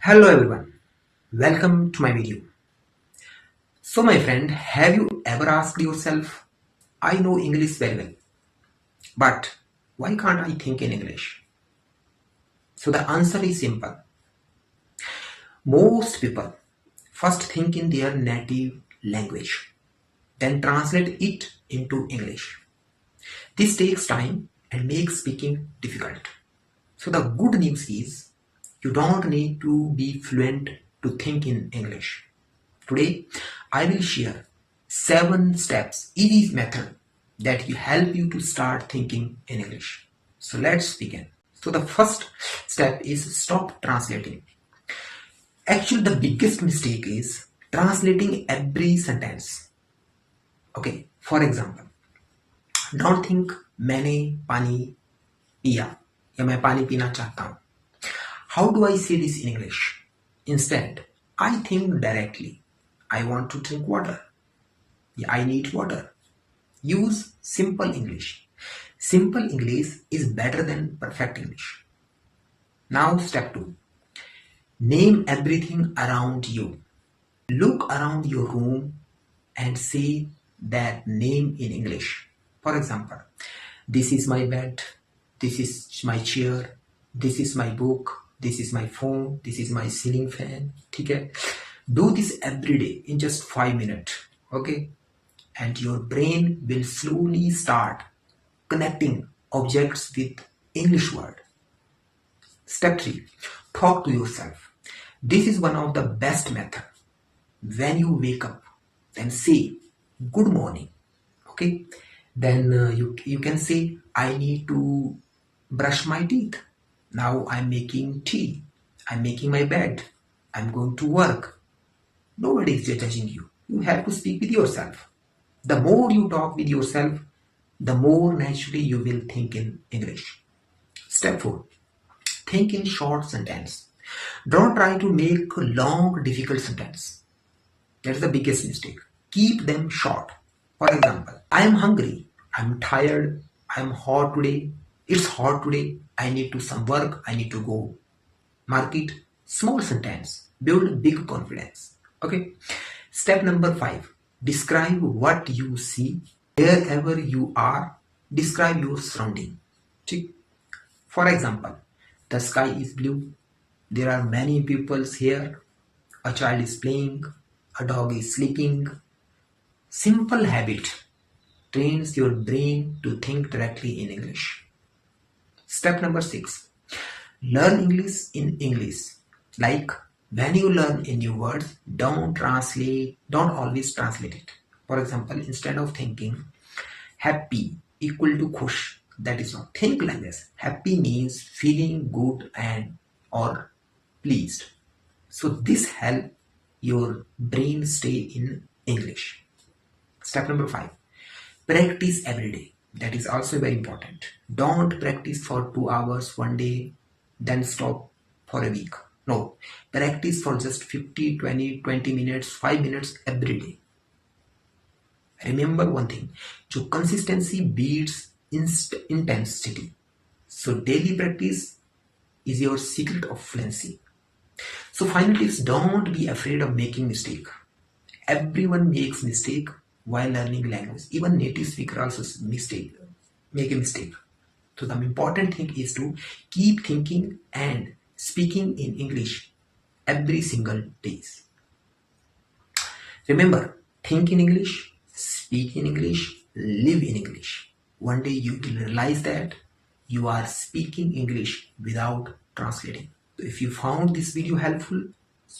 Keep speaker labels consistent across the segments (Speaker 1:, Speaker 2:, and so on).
Speaker 1: Hello everyone, welcome to my video. So my friend, have you ever asked yourself, I know English very well, but why can't I think in English? So the answer is simple. Most people first think in their native language, then translate it into English. This takes time and makes speaking difficult. So the good news is, you don't need to be fluent to think in English. Today, I will share 7 steps easy method that will help you to start thinking in English. So let's begin. So the first step is stop translating. Actually, the biggest mistake is translating every sentence. Okay, for example, don't think मैंने पानी पिया या मैं पानी पीना चाहता हूँ. How do I say this in English? Instead, I think directly. I want to drink water. I need water. Use simple English. Simple English is better than perfect English. Now step 2. Name everything around you. Look around your room and say that name in English. For example, this is my bed, this is my chair, this is my book, this is my phone, this is my ceiling fan. Okay? Do this every day in just 5 minutes. Okay? And your brain will slowly start connecting objects with English word. Step 3. Talk to yourself. This is one of the best method. When you wake up, then say good morning. Okay? Then you can say, I need to brush my teeth. Now I'm making tea. I'm making my bed. I'm going to work. Nobody is judging you. You have to speak with yourself. The more you talk with yourself, the more naturally you will think in English. Step 4. Think in short sentence. Don't try to make a long, difficult sentence. That's the biggest mistake. Keep them short. For example, I am hungry. I'm tired. I'm hot today. It's hot today. I need to some work. I need to go market. Small sentence. Build big confidence. Okay. Step number 5. Describe what you see. Wherever you are, describe your surrounding. For example, the sky is blue. There are many people here. A child is playing. A dog is sleeping. Simple habit trains your brain to think directly in English. Step number 6. Learn English in English. Like when you learn a new word, don't always translate it. For example, instead of thinking happy equal to khush, that is not. Think like this. Happy means feeling good and or pleased. So this help your brain stay in English. Step number 5. Practice every day. That is also very important. Don't practice for 2 hours one day, then stop for a week. No, practice for just 50, 20 minutes, 5 minutes every day. Remember one thing, so consistency beats intensity. So daily practice is your secret of fluency. So final tips, don't be afraid of making mistake. Everyone makes mistake while learning language. Even native speaker also make a mistake. So the important thing is to keep thinking and speaking in English every single day. Remember, think in English, speak in English, live in English. One day you will realize that you are speaking English without translating. So if you found this video helpful,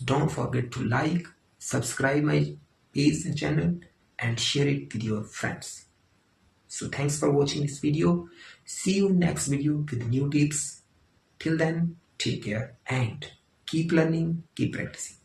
Speaker 1: don't forget to like, subscribe my page and channel and share it with your friends. So thanks for watching this video. See you next video with new tips. Till then, take care and keep learning, keep practicing.